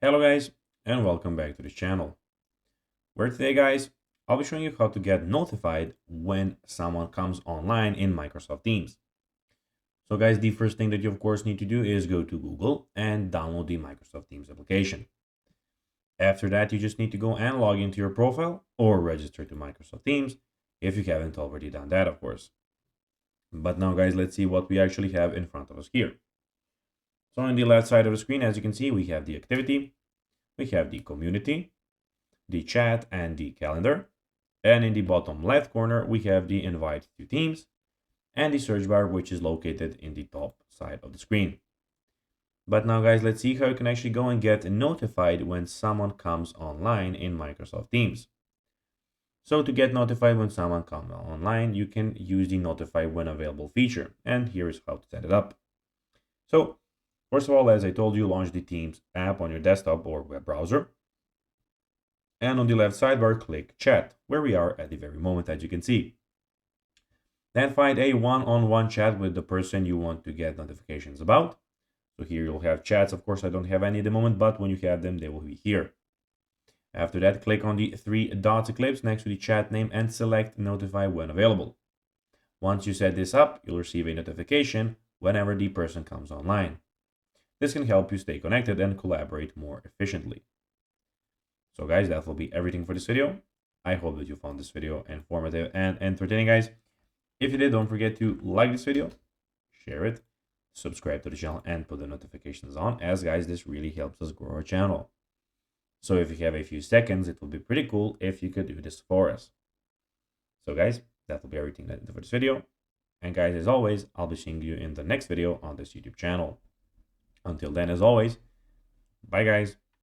Hello guys, and welcome back to this channel, where today guys, I'll be showing you how to get notified when someone comes online in Microsoft Teams. So guys, the first thing that you of course need to do is go to Google and download the Microsoft Teams application. After that, you just need to go and log into your profile or register to Microsoft Teams if you haven't already done that, of course. But now guys, let's see what we actually have in front of us here. So on the left side of the screen, as you can see, we have the activity, we have the community, the chat, and the calendar. And in the bottom left corner, we have the invite to Teams and the search bar, which is located in the top side of the screen. But now guys, let's see how you can actually go and get notified when someone comes online in Microsoft Teams. So to get notified when someone comes online, you can use the notify when available feature. And here is how to set it up. So first of all, as I told you, launch the Teams app on your desktop or web browser. And on the left sidebar, click chat, where we are at the very moment, as you can see. Then find a one-on-one chat with the person you want to get notifications about. So here you'll have chats. Of course, I don't have any at the moment, but when you have them, they will be here. After that, click on the three dots eclipse next to the chat name and select notify when available. Once you set this up, you'll receive a notification whenever the person comes online. This can help you stay connected and collaborate more efficiently. So guys, that will be everything for this video. I hope that you found this video informative and entertaining, guys. If you did, don't forget to like this video, share it, subscribe to the channel, and put the notifications on, as guys, this really helps us grow our channel. So if you have a few seconds, it will be pretty cool if you could do this for us. So guys, that will be everything for this video. And guys, as always, I'll be seeing you in the next video on this YouTube channel. Until then, as always, bye guys.